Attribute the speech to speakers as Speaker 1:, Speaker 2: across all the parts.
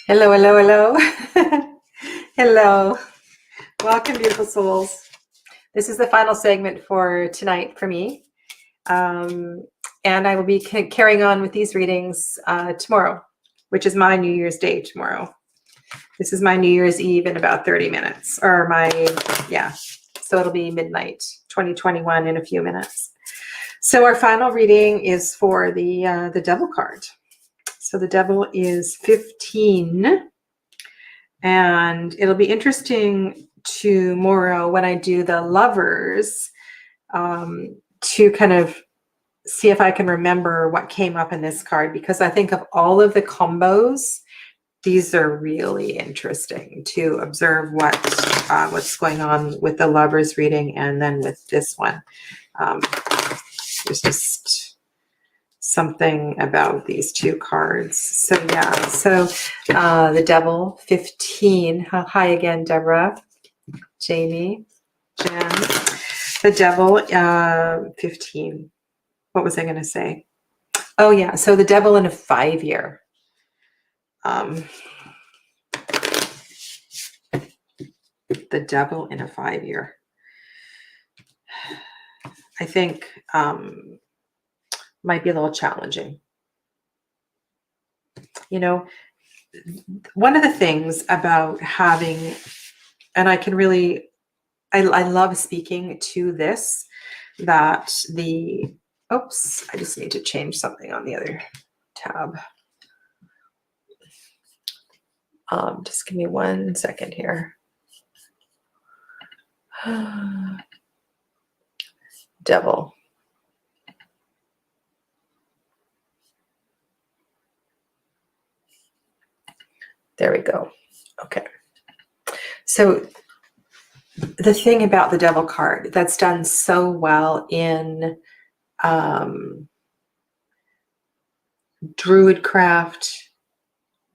Speaker 1: Hello, hello, hello. Hello. Welcome, beautiful souls. This is the final segment for tonight for me. And I will be carrying on with these readings tomorrow, which is my New Year's Day tomorrow. This is my New Year's Eve in about 30 minutes, or so it'll be midnight 2021 in a few minutes. So our final reading is for the Devil card. So the Devil is 15. And it'll be interesting tomorrow when I do the Lovers to kind of see if I can remember what came up in this card, because I think of all of the combos, these are really interesting to observe what's going on with the Lovers reading and then with this one. There's just something about these two cards. So the Devil 15. Hi again, Deborah, Jamie, Jen. The Devil 15. What was I going to say? Oh yeah, so the Devil in a 5-year. The Devil in a 5-year. I think might be a little challenging. You know, one of the things about having, and I can really, I love speaking to this, that oops, I just need to change something on the other tab. Just give me 1 second here. Devil. There we go. Okay. So the thing about the Devil card that's done so well in Druidcraft,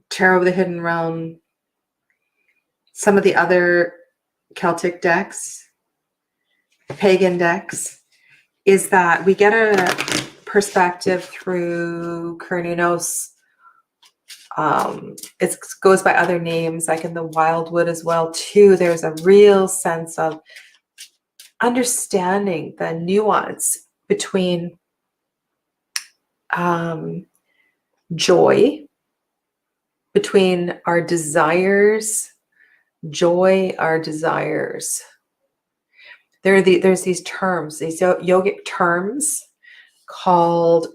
Speaker 1: Tarot of the Hidden Realm, some of the other Celtic decks, pagan decks, is that we get a perspective through Cernunnos. It goes by other names, like in the Wildwood as well too. There's a real sense of understanding the nuance between joy, between our desires, joy, our desires. There's these terms, these yogic terms called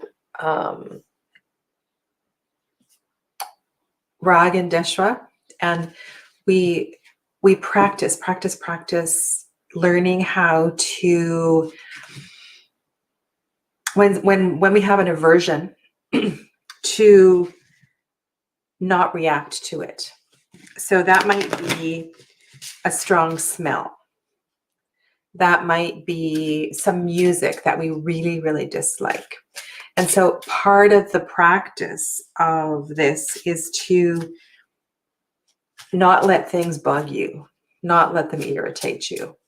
Speaker 1: Rag and Deshwa, and we practice learning how to, when we have an aversion, to not react to it. So that might be a strong smell. That might be some music that we really, really dislike. And so part of the practice of this is to not let things bug you, not let them irritate you,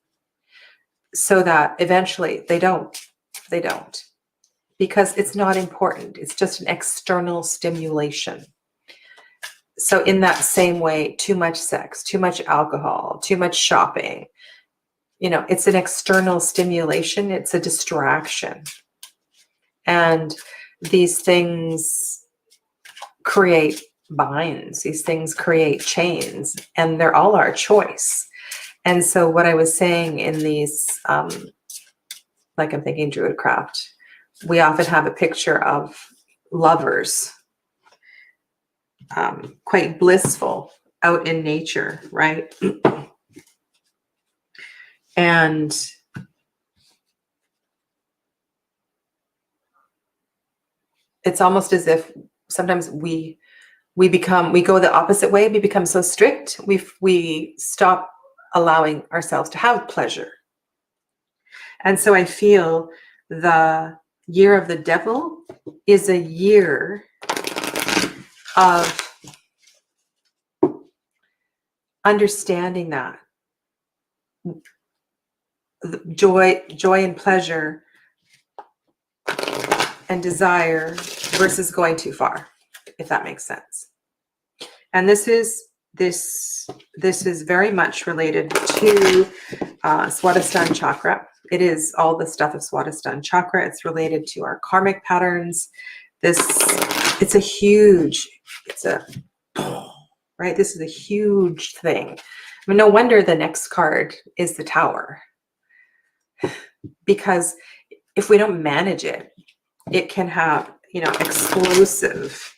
Speaker 1: so that eventually they don't, because it's not important. It's just an external stimulation. So in that same way, too much sex, too much alcohol, too much shopping, it's an external stimulation. It's a distraction. And these things create binds. These things create chains, and they're all our choice. And so what I was saying in these, like I'm thinking Druidcraft, we often have a picture of lovers, quite blissful out in nature, right? And it's almost as if sometimes we go the opposite way. We become so strict. We stop allowing ourselves to have pleasure. And so I feel the year of the Devil is a year of understanding that joy and pleasure and desire versus going too far, if that makes sense. And this is very much related to Swadhisthana chakra. It is all the stuff of Swadhisthana chakra. It's related to our karmic patterns. It's a huge, right? This is a huge thing. I mean, no wonder the next card is the Tower, because if we don't manage it, it can have, explosive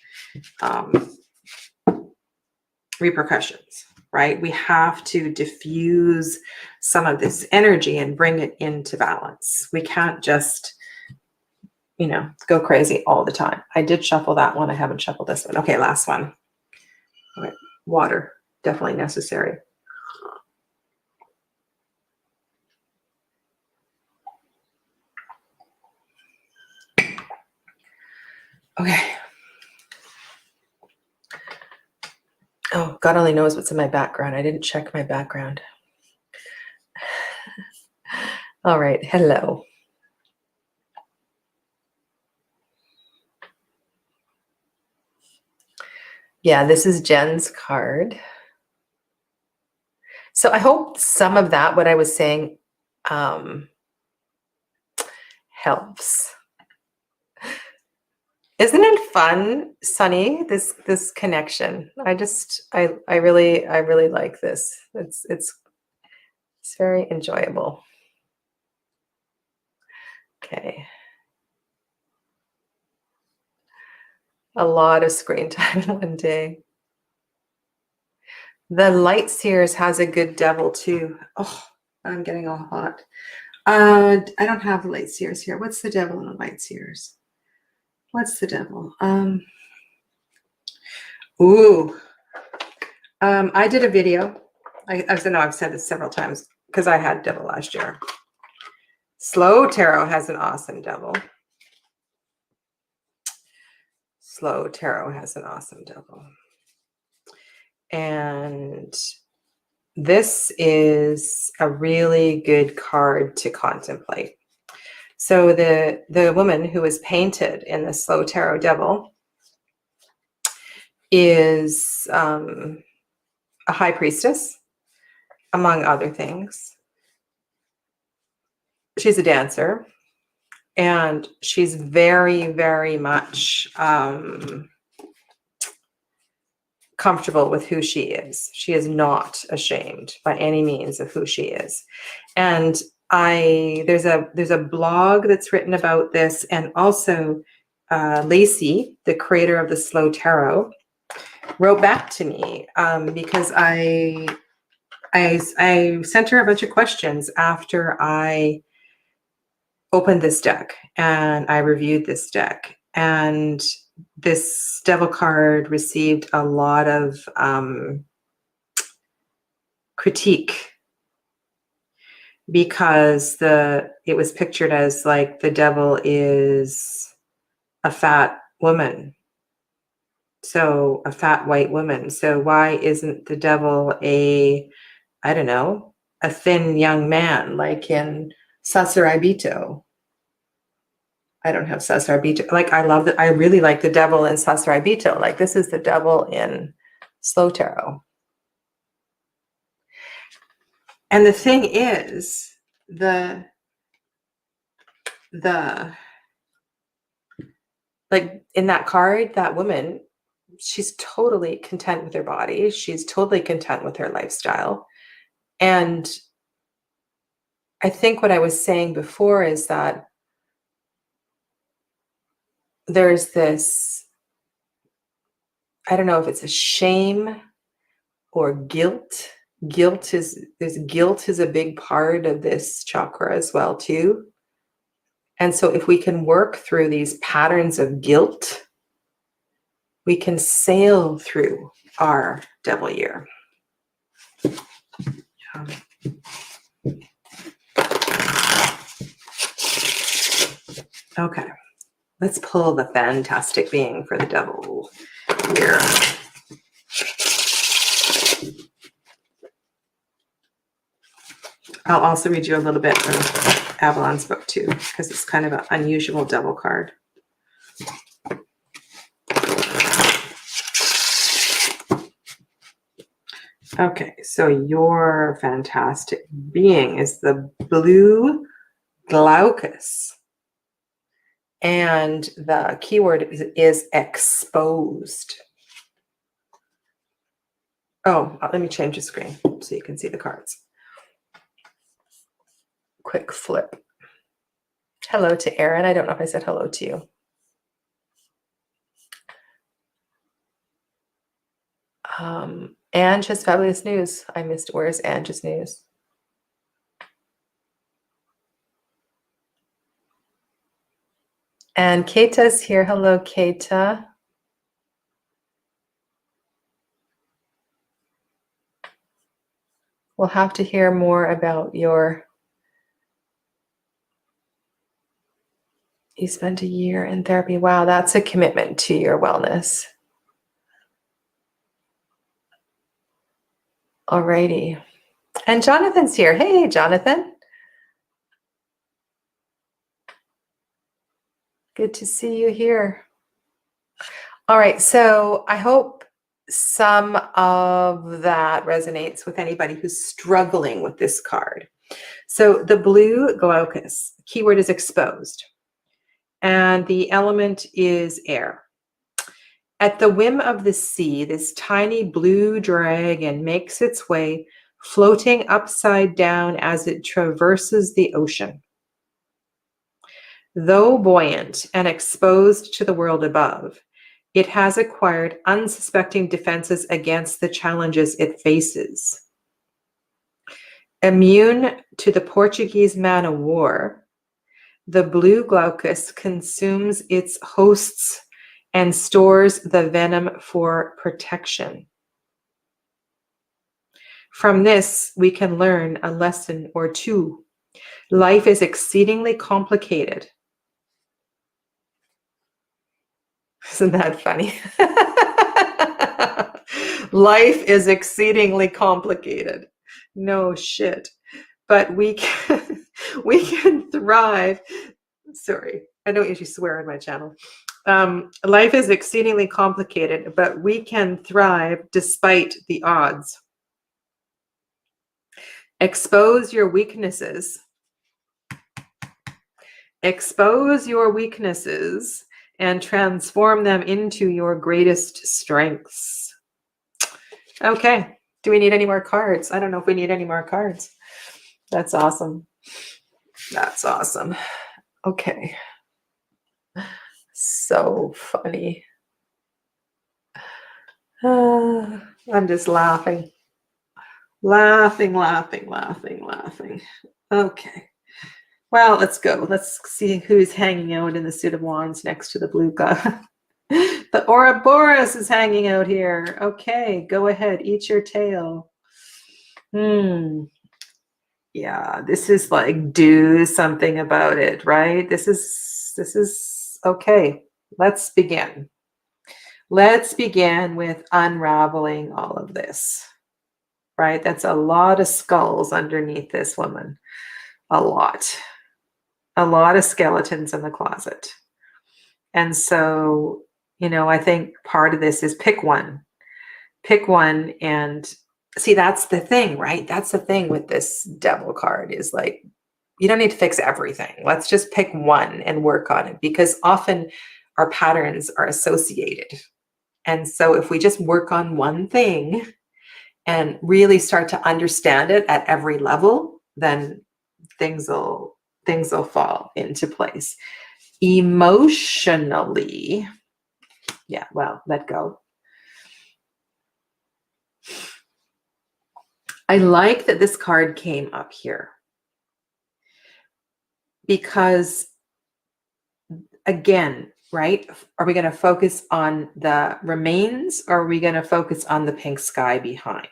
Speaker 1: repercussions, right? We have to diffuse some of this energy and bring it into balance. We can't just, go crazy all the time. I did shuffle that one. I haven't shuffled this one. Okay, last one. All right. Water, definitely necessary. Okay. Oh, God only knows what's in my background. I didn't check my background. All right. Hello. Yeah, this is Jen's card. So I hope some of that, what I was saying, helps. Isn't it fun, Sunny? This connection. I really like this. It's very enjoyable. Okay. A lot of screen time in one day. The Light Seers has a good devil too. Oh, I'm getting all hot. I don't have the Light Seers here. What's the devil in the Light Seers? What's the devil? I did a video. I've said this several times because I had devil last year. Slow Tarot has an awesome devil. Slow Tarot has an awesome devil. And this is a really good card to contemplate. So the woman who is painted in the Slow Tarot devil is a high priestess, among other things. She's a dancer, and she's very, very much comfortable with who she is. She is not ashamed by any means of who she is. And there's a blog that's written about this, and also Lacey, the creator of the Slow Tarot, wrote back to me because I sent her a bunch of questions after I opened this deck and I reviewed this deck, and this devil card received a lot of critique because it was pictured as like the devil is a fat woman, so a fat white woman. So why isn't the devil a thin young man like in Sasarabito? I don't have Sasarabito. Like, I really like the devil in Sasarabito. Like, this is the devil in Slow Tarot. And the thing is, like in that card, that woman, she's totally content with her body. She's totally content with her lifestyle. And I think what I was saying before is that there's this, I don't know if it's a shame or guilt. Guilt is a big part of this chakra as well too. And so if we can work through these patterns of guilt, we can sail through our devil year. Okay, let's pull the fantastic being for the devil year. I'll also read you a little bit from Avalon's book too, because it's kind of an unusual devil card. Okay, so your fantastic being is the blue glaucus. And the keyword is exposed. Oh, let me change the screen so you can see the cards. Quick flip. Hello to Erin. I don't know if I said hello to you. Ange has fabulous news. I missed. Where's Ange's news? And Keita's here. Hello, Keita. We'll have to hear more about your... You spent a year in therapy. Wow, that's a commitment to your wellness. Alrighty. And Jonathan's here. Hey, Jonathan. Good to see you here. All right, so I hope some of that resonates with anybody who's struggling with this card. So the blue glaucus, keyword is exposed, and the element is air. At the whim of the sea, this tiny blue dragon makes its way, floating upside down as it traverses the ocean. Though buoyant and exposed to the world above, it has acquired unsuspecting defenses against the challenges it faces. Immune to the Portuguese man o' war, the blue glaucus consumes its hosts and stores the venom for protection. From this, we can learn a lesson or two. Life is exceedingly complicated. Isn't that funny? Life is exceedingly complicated. No shit. But we can thrive. Sorry, I don't usually swear on my channel. Life is exceedingly complicated, but we can thrive despite the odds. Expose your weaknesses. Expose your weaknesses and transform them into your greatest strengths. Okay. Do we need any more cards? I don't know if we need any more cards. That's awesome. That's awesome. Okay. So funny. I'm just laughing. Laughing. Okay. Well, let's go. Let's see who's hanging out in the suit of wands next to the blue guy. The Ouroboros is hanging out here. Okay, go ahead. Eat your tail. Yeah, this is like do something about it, right? This is okay. Let's begin. Let's begin with unraveling all of this, right? That's a lot of skulls underneath this woman. A lot of skeletons in the closet. And so, I think part of this is pick one and see, that's the thing, right? That's the thing with this devil card is like, you don't need to fix everything. Let's just pick one and work on it, because often our patterns are associated. And so if we just work on one thing and really start to understand it at every level, then things will fall into place. Emotionally, yeah, well, let go. I like that this card came up here because, again, right? Are we going to focus on the remains, or are we going to focus on the pink sky behind?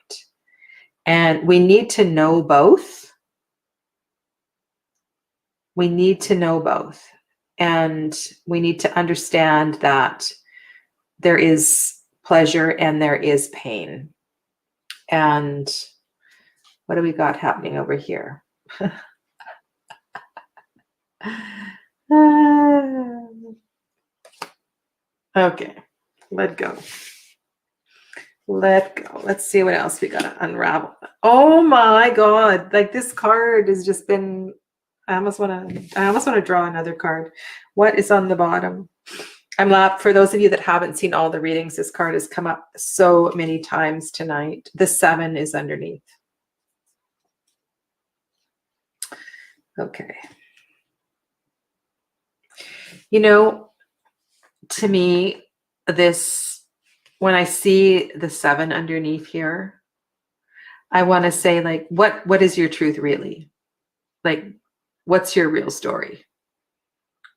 Speaker 1: And we need to know both. We need to know both. And we need to understand that there is pleasure and there is pain. And what do we got happening over here? Okay, let go. Let go. Let's see what else we got to unravel. Oh my God. Like this card has just been, I almost want to draw another card. What is on the bottom? For those of you that haven't seen all the readings, this card has come up so many times tonight. The 7 is underneath. Okay. You know, to me, when I see the 7 underneath here, I want to say, like, what is your truth really? Like, what's your real story?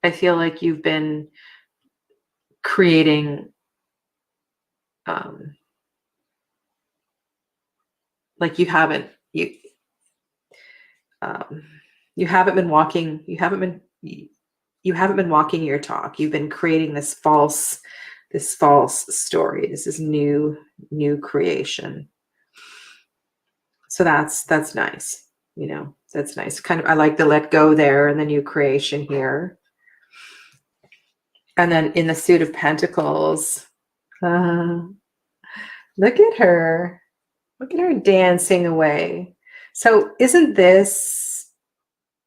Speaker 1: I feel like you've been creating, like you haven't been walking your talk. You've been creating this false story. This is new creation. So that's nice. You know, that's nice. Kind of, I like the let go there and the new creation here. And then in the suit of pentacles, look at her. Look at her dancing away. So isn't this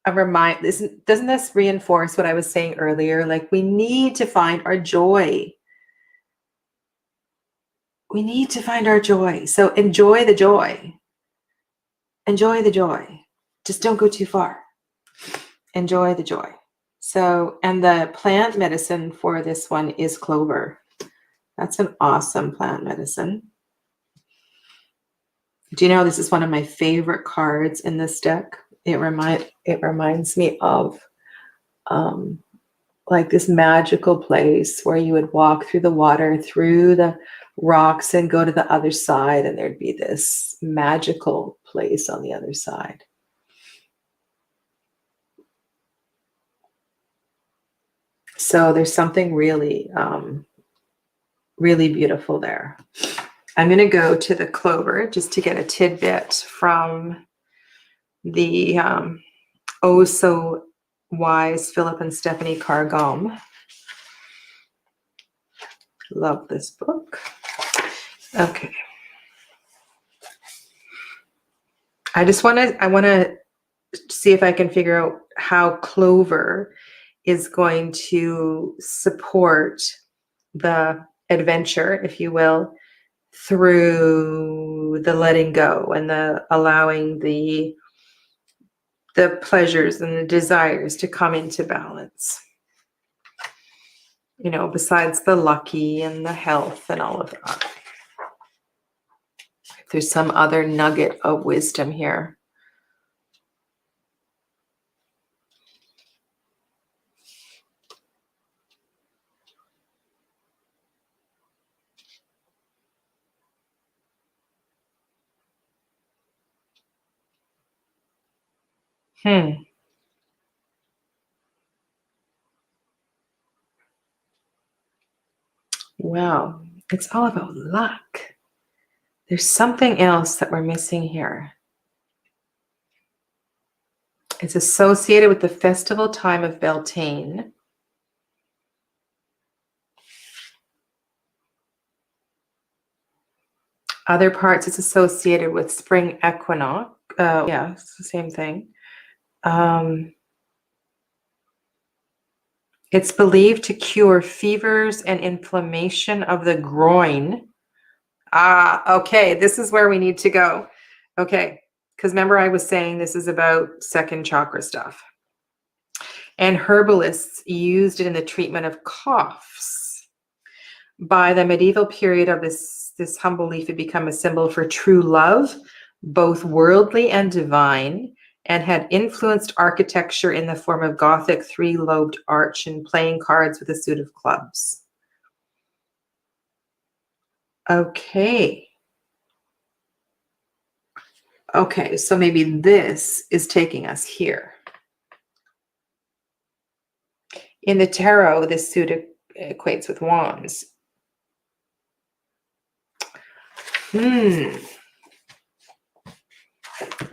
Speaker 1: a reminder? Doesn't this reinforce what I was saying earlier? Like, we need to find our joy. We need to find our joy. So enjoy the joy. Enjoy the joy. Just don't go too far. Enjoy the joy. So, and the plant medicine for this one is clover. That's an awesome plant medicine. Do you know this is one of my favorite cards in this deck? It reminds me of like this magical place where you would walk through the water, through the rocks, and go to the other side, and there'd be this magical place on the other side. So there's something really, really beautiful there. I'm going to go to the clover just to get a tidbit from the Oh So Wise Philip and Stephanie Cargom. Love this book. Okay. I want to see if I can figure out how clover is going to support the adventure, if you will, through the letting go and the allowing the pleasures and the desires to come into balance. You know, besides the lucky and the health and all of that. If there's some other nugget of wisdom here. Wow, it's all about luck. There's something else that we're missing here. It's associated with the festival time of Beltane. Other parts, it's associated with spring equinox. Yeah, it's the same thing. It's believed to cure fevers and inflammation of the groin. Okay, this is where we need to go. Okay, because remember I was saying this is about second chakra stuff. And herbalists used it in the treatment of coughs. By the medieval period of this humble leaf had become a symbol for true love, both worldly and divine, and had influenced architecture in the form of Gothic 3-lobed arch and playing cards with a suit of clubs. Okay. Okay, so maybe this is taking us here. In the tarot, this suit equates with wands.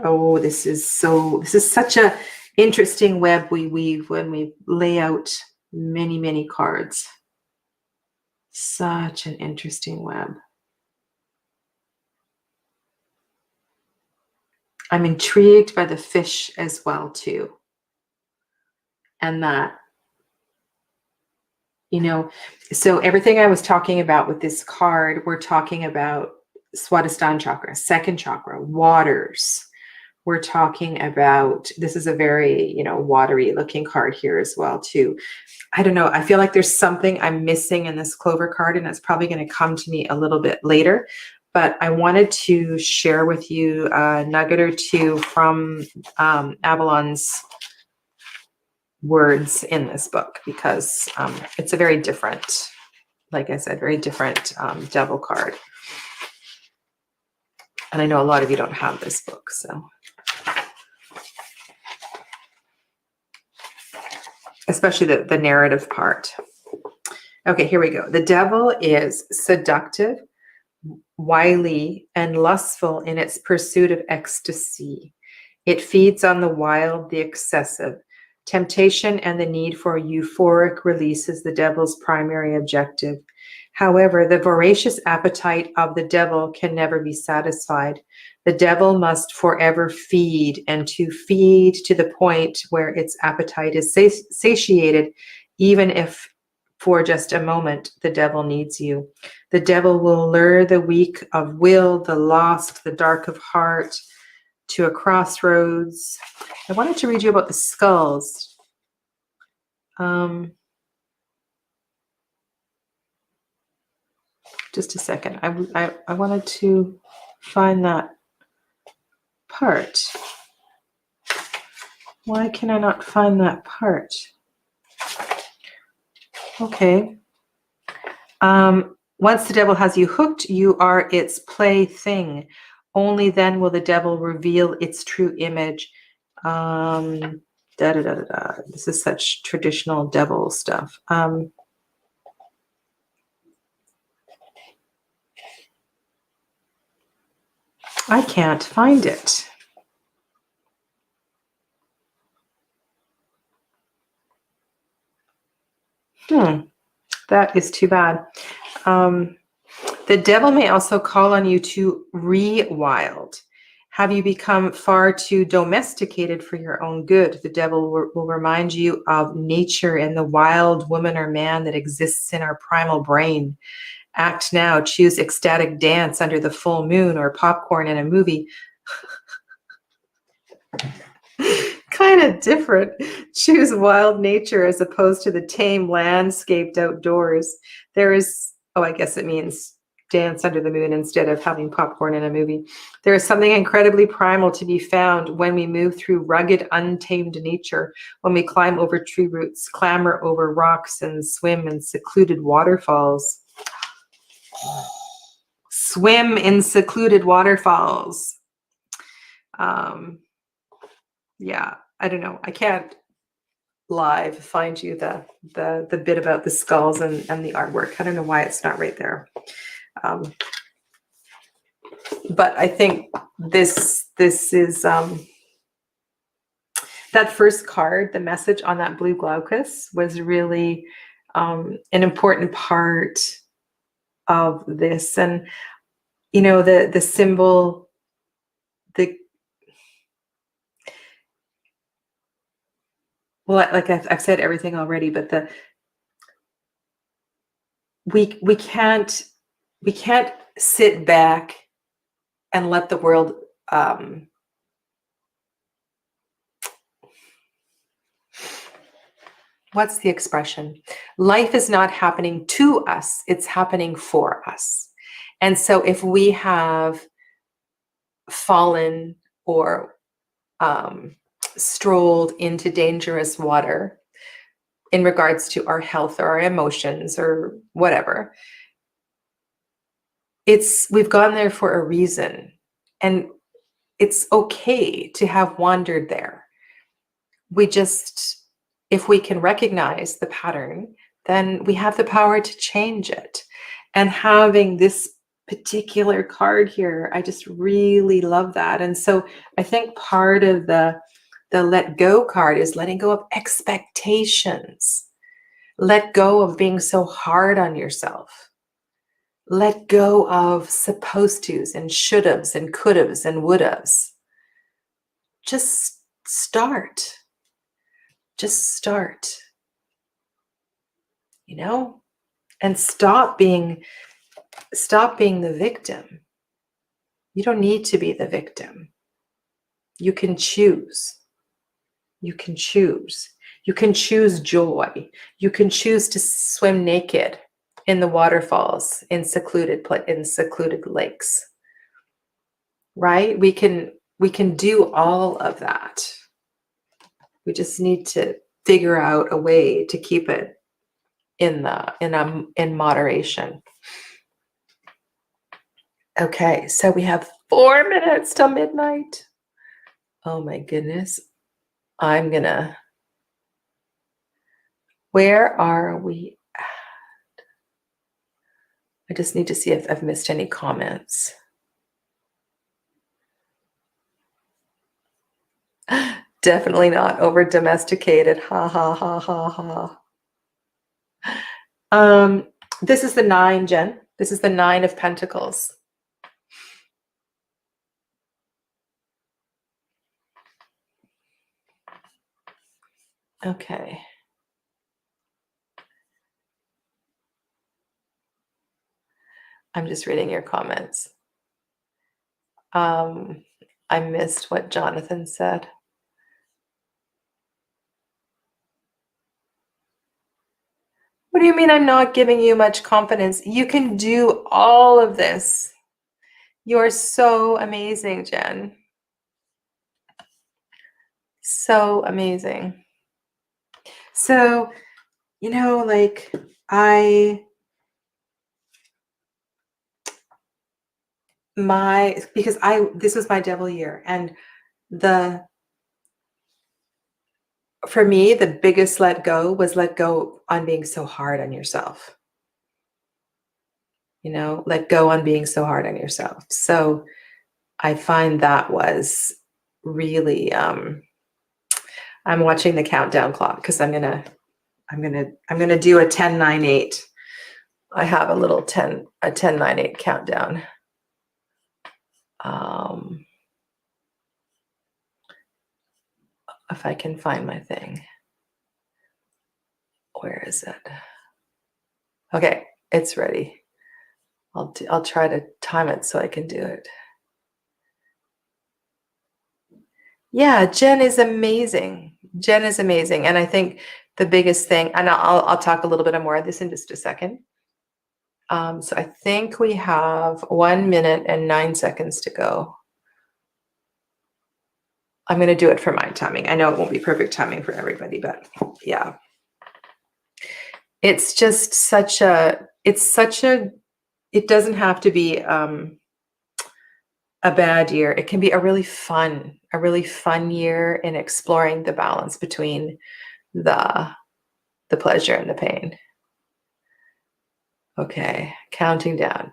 Speaker 1: Oh, this is such a interesting web we weave when we lay out many, many cards. Such an interesting web. I'm intrigued by the fish as well too. And that, you know, so everything I was talking about with this card, we're talking about Swadhisthana chakra, second chakra, waters. We're talking about, this is a very, watery looking card here as well too. I don't know. I feel like there's something I'm missing in this clover card, and it's probably going to come to me a little bit later. But I wanted to share with you a nugget or two from Avalon's words in this book, because it's a very different, like I said, very different devil card. And I know a lot of you don't have this book, so. Especially the narrative part. Okay, here we go. The devil is seductive, wily, and lustful in its pursuit of ecstasy. It feeds on the wild, the excessive. Temptation and the need for euphoric release is the devil's primary objective. However, the voracious appetite of the devil can never be satisfied. The devil must forever feed, and to feed to the point where its appetite is satiated, even if for just a moment the devil needs you. The devil will lure the weak of will, the lost, the dark of heart, to a crossroads. I wanted to read you about the skulls. Just a second. I wanted to find that part. Why can I not find that part? Okay. Once the devil has you hooked, you are its plaything. Only then will the devil reveal its true image. This is such traditional devil stuff. I can't find it. That is too bad. The devil may also call on you to rewild. Have you become far too domesticated for your own good? The devil will remind you of nature and the wild woman or man that exists in our primal brain. Act now, choose ecstatic dance under the full moon, or popcorn in a movie. Kind of different. Choose wild nature as opposed to the tame landscaped outdoors. There is, I guess it means dance under the moon instead of having popcorn in a movie. There is something incredibly primal to be found when we move through rugged, untamed nature, when we climb over tree roots, clamber over rocks, and swim in secluded waterfalls. Swim in secluded waterfalls. Yeah, I don't know. I can't live find you the bit about the skulls and the artwork. I don't know why it's not right there. But I think this is that first card, the message on that blue glaucus, was really an important part of this. And the symbol, like I've said everything already, but we can't sit back and let the world what's the expression? Life is not happening to us, it's happening for us. And so if we have fallen or strolled into dangerous water in regards to our health or our emotions or whatever, we've gone there for a reason, and it's okay to have wandered there. If we can recognize the pattern, then we have the power to change it. And having this particular card here, I just really love that. And so I think part of the let go card is letting go of expectations. Let go of being so hard on yourself. Let go of supposed tos and should haves and could haves and would haves. just start. Just start. You know? And stop being the victim. You don't need to be the victim. You can choose. You can choose. You can choose joy. You can choose to swim naked in the waterfalls, in secluded lakes. Right? We can do all of that. We just need to figure out a way to keep it in moderation. Okay, so we have 4 minutes till midnight. Oh my goodness. Where are we at? I just need to see if I've missed any comments. Definitely not over domesticated. Ha ha ha ha ha. This is the 9, Jen. This is the 9 of Pentacles. Okay. I'm just reading your comments. I missed what Jonathan said. What do you mean I'm not giving you much confidence? You can do all of this. You are so amazing, Jen. So amazing. So, you know, like this was my devil year, and for me, the biggest let go was let go on being so hard on yourself. You know, let go on being so hard on yourself. So I find that was really, I'm watching the countdown clock because I'm gonna do a 10-9-8. I have a little 10-9-8 countdown. If I can find my thing. Where is it? Okay, it's ready. I'll try to time it so I can do it. Yeah, Jen is amazing. Jen is amazing. And I think the biggest thing, and I'll talk a little bit more of this in just a second. So I think we have 1 minute and 9 seconds to go. I'm going to do it for my timing. I know it won't be perfect timing for everybody, but yeah. It's just it doesn't have to be a bad year. It can be a really fun year in exploring the balance between the pleasure and the pain. Okay, counting down.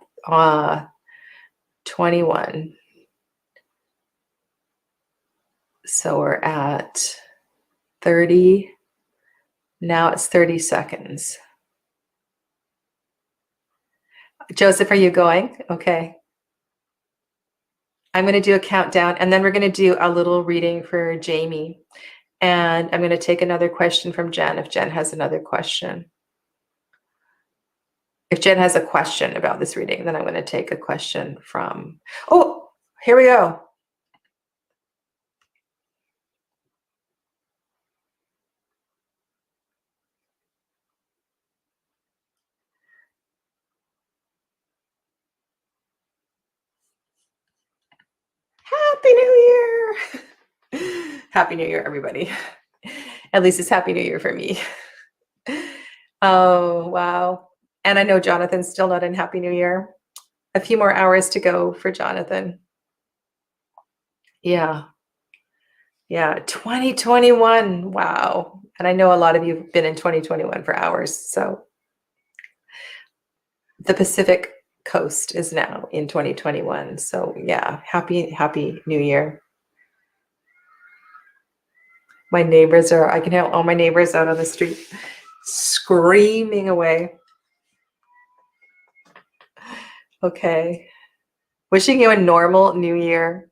Speaker 1: 21. So we're at 30. Now it's 30 seconds. Joseph, are you going? Okay. I'm going to do a countdown, and then we're going to do a little reading for Jamie. And I'm going to take another question from Jen if Jen has another question. If Jen has a question about this reading, then I'm going to take a question from... Oh, here we go. Happy New Year! Happy New Year, everybody. At least it's Happy New Year for me. Oh, wow. And I know Jonathan's still not in Happy New Year. A few more hours to go for Jonathan. Yeah. Yeah. 2021. Wow. And I know a lot of you have been in 2021 for hours. So the Pacific Coast is now in 2021. So yeah, happy New Year. My neighbors I can hear all my neighbors out on the street screaming away. Okay. Wishing you a normal New Year.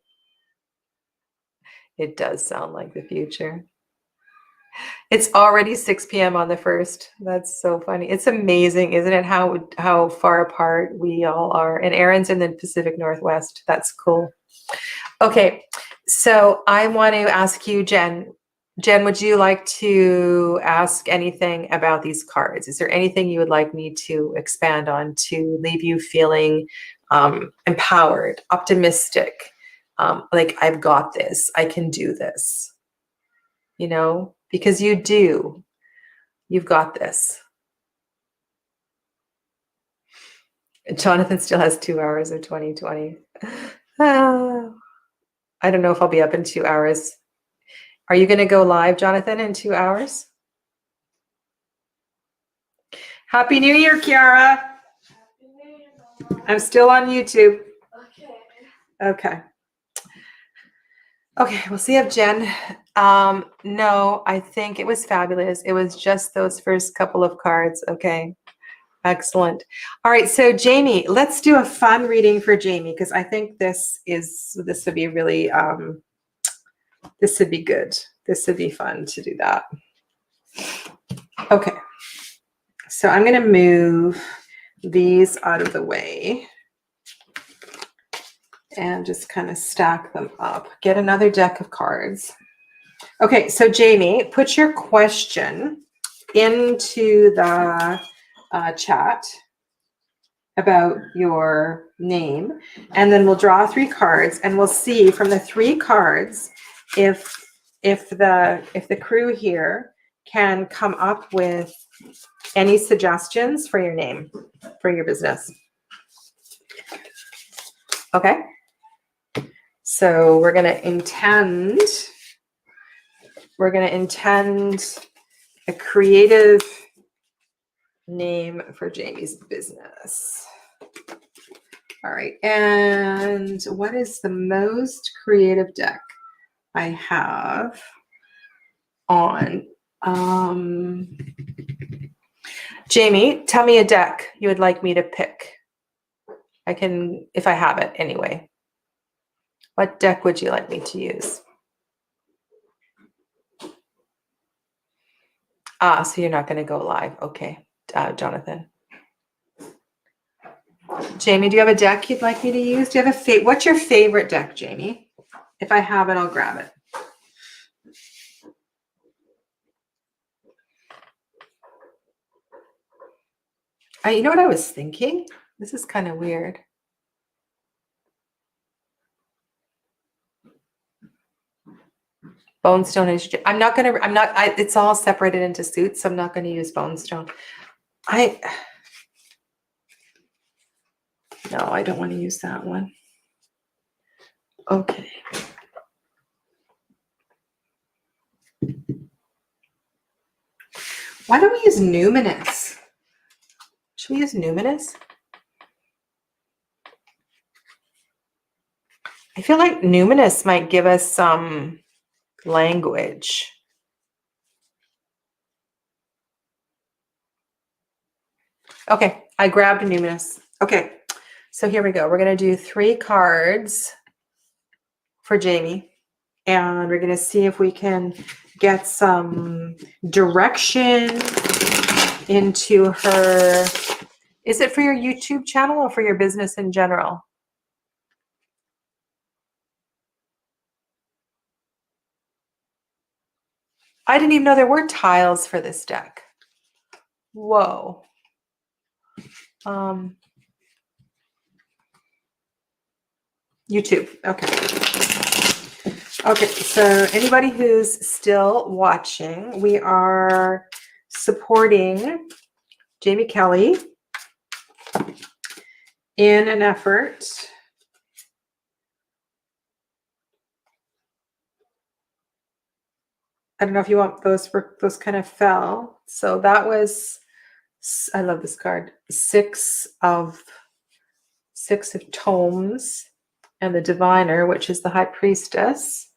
Speaker 1: It does sound like the future. It's already 6 p.m. on the 1st. That's so funny. It's amazing, isn't it, how far apart we all are? And Aaron's in the Pacific Northwest. That's cool. Okay, so I want to ask you, Jen. Jen, would you like to ask anything about these cards? Is there anything you would like me to expand on to leave you feeling empowered, optimistic, like I've got this, I can do this, you know, because you do, you've got this. Jonathan still has 2 hours of 2020. I don't know if I'll be up in 2 hours. Are you going to go live, Jonathan, in 2 hours? Happy New Year, Kiara. Happy New Year, Mama. I'm still on YouTube. Okay. Okay, we'll see if Jen. No, I think it was fabulous. It was just those first couple of cards. Okay. Excellent. All right, so Jamie, let's do a fun reading for Jamie because I think this would be really this would be good. This would be fun to do that. Okay. So I'm going to move these out of the way and just kind of stack them up. Get another deck of cards. Okay, so Jamie, put your question into the chat about your name, and then we'll draw 3 cards, and we'll see from the 3 cards if the crew here can come up with any suggestions for your name, for your business. Okay. So we're going to intend a creative name for Jamie's business. All right. And what is the most creative deck I have on? Jamie, tell me a deck you would like me to pick. I can, if I have it anyway. What deck would you like me to use? So you're not going to go live. Okay, Jonathan. Jamie, do you have a deck you'd like me to use? Do you have what's your favorite deck, Jamie? If I have it, I'll grab it. You know what I was thinking? This is kind of weird. Bonestone is, it's all separated into suits, so I'm not going to use Bonestone. No, I don't want to use that one. Okay. Why don't we use Numinous? Should we use Numinous? I feel like Numinous might give us some language. Okay, I grabbed Numinous. Okay, so here we go. We're going to do 3 cards for Jamie, and we're going to see if we can get some direction into her. Is it for your YouTube channel or for your business in general? I didn't even know there were tiles for this deck. Whoa. YouTube. Okay. Okay, so anybody who's still watching, we are supporting Jamie Kelly in an effort I don't know if you want those kind of fell. So that was, I love this card, 6 of tomes and the diviner, which is the high priestess.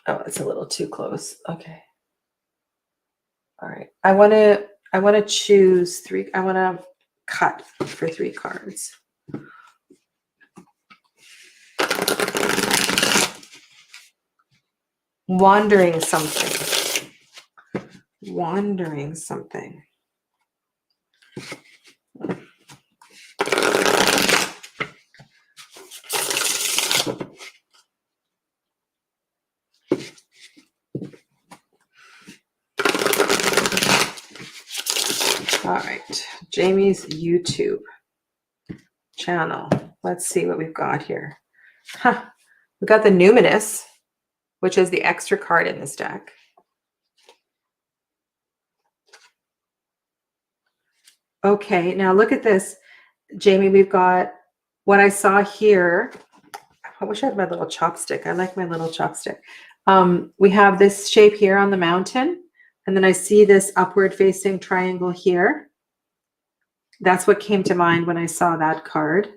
Speaker 1: Oh, it's a little too close. Okay. All right. I want to choose 3. I want to cut for 3 cards. Wandering something. Wandering something. All right, Jamie's YouTube channel. Let's see what we've got here. Huh. We've got the Numinous, which is the extra card in this deck. Okay, now look at this, Jamie. We've got what I saw here. I wish I had my little chopstick. I like my little chopstick. We have this shape here on the mountain, and then I see this upward facing triangle here. That's what came to mind when I saw that card.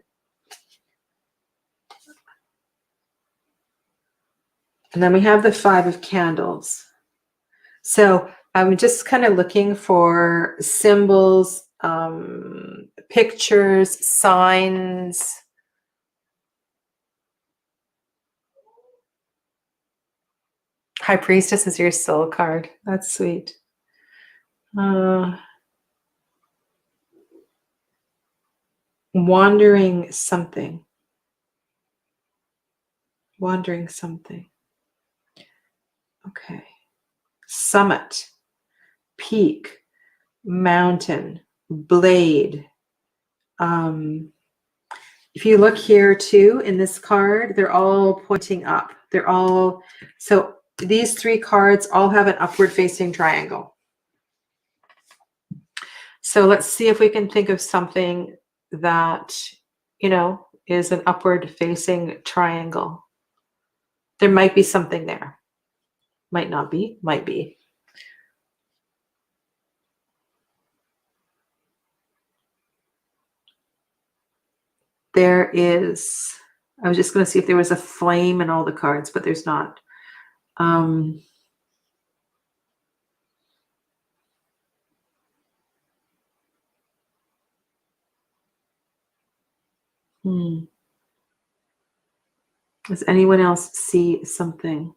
Speaker 1: And then we have the 5 of Candles. So I'm just kind of looking for symbols, pictures, signs. High Priestess is your soul card. That's sweet. Wandering something. Wandering something. Okay. Summit, peak, mountain, blade. If you look here too in this card, they're all pointing up. They're all, so these 3 cards all have an upward facing triangle. So let's see if we can think of something that, you know, is an upward facing triangle. There might be something there. Might not be, might be. There is, I was just going to see if there was a flame in all the cards, but there's not. Does anyone else see something?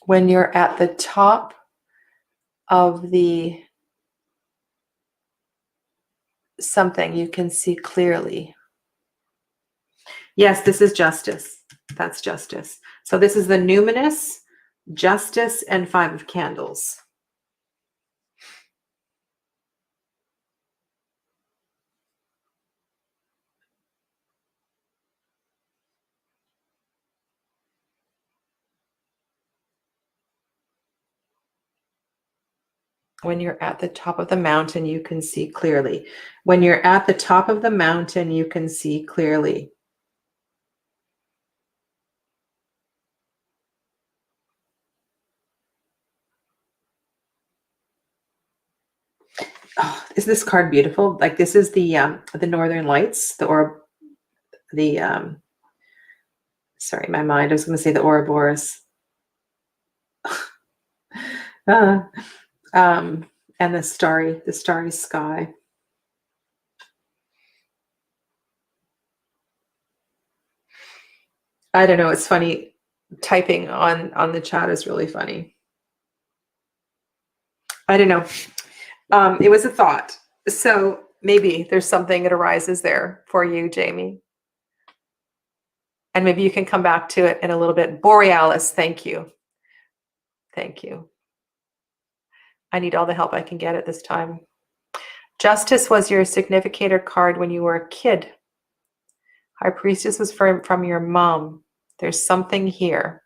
Speaker 1: When you're at the top of the something, you can see clearly. Yes, this is Justice. That's Justice. So this is the Numinous, Justice, and 5 of Candles. When you're at the top of the mountain, you can see clearly. When you're at the top of the mountain, you can see clearly. Oh, is this card beautiful? Like, this is the Northern Lights, sorry, my mind, I was going to say the Ouroboros. And the starry sky. I don't know. It's funny. Typing on the chat is really funny. I don't know. It was a thought. So maybe there's something that arises there for you, Jamie. And maybe you can come back to it in a little bit. Borealis, thank you. Thank you. I need all the help I can get at this time. Justice was your significator card when you were a kid. High Priestess was from your mom. There's something here.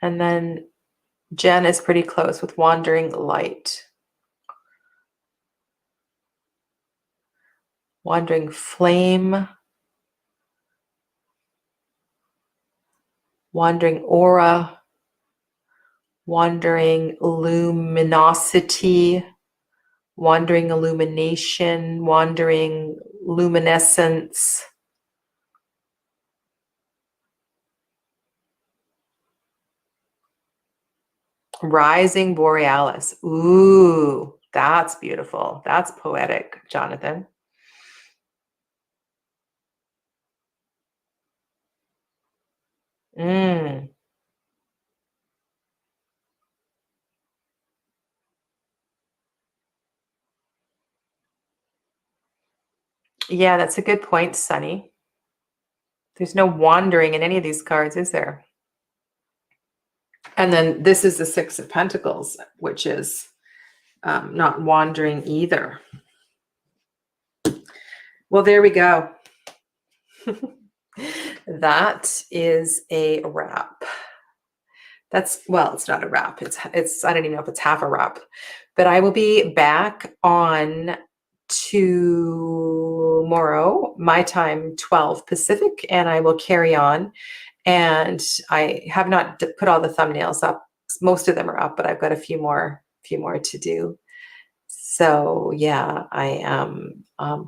Speaker 1: And then Jen is pretty close with Wandering Light. Wandering Flame. Wandering Aura. Wandering Luminosity. Wandering Illumination. Wandering Luminescence. Rising Borealis. Ooh, that's beautiful. That's poetic, Jonathan. Mm. Yeah, that's a good point, Sunny. There's no wandering in any of these cards, is there? And then this is the Six of Pentacles, which is not wandering either. Well, there we go. That is a wrap. That's, well, it's not a wrap. It's, I don't even know if it's half a wrap, but I will be back on tomorrow, my time, 12 Pacific, and I will carry on. And I have not put all the thumbnails up. Most of them are up, but I've got a few more to do. So yeah, I am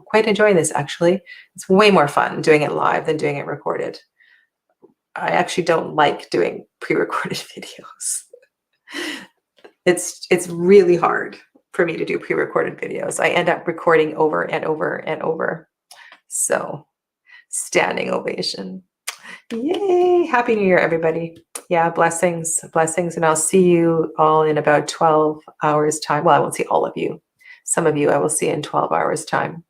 Speaker 1: quite enjoying this actually. It's way more fun doing it live than doing it recorded. I actually don't like doing pre-recorded videos. It's really hard for me to do pre-recorded videos. I end up recording over and over and over. So standing ovation. Yay! Happy New Year, everybody. Yeah, blessings, blessings. And I'll see you all in about 12 hours time. Well, I won't see all of you. Some of you I will see in 12 hours time.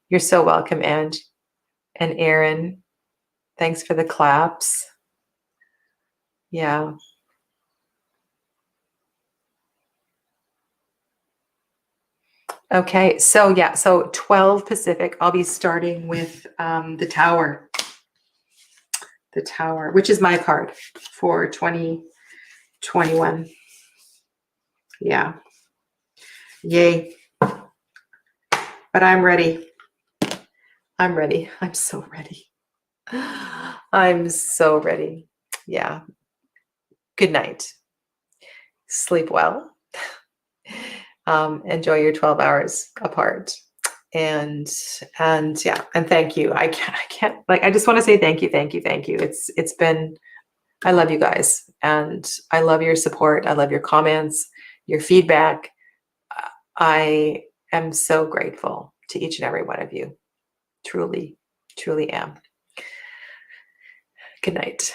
Speaker 1: You're so welcome, and Aaron, thanks for the claps. Yeah. Okay, so yeah, so 12 Pacific, I'll be starting with the Tower. The Tower, which is my card for 2021. Yeah. Yay. But I'm ready. I'm ready. I'm so ready. I'm so ready. Yeah. Good night. Sleep well. Enjoy your 12 hours apart. And yeah, and thank you. I can't like, I just want to say thank you, thank you, thank you. It's been, I love you guys, and I love your support. I love your comments, your feedback. I am so grateful to each and every one of you. Truly, truly am. Good night.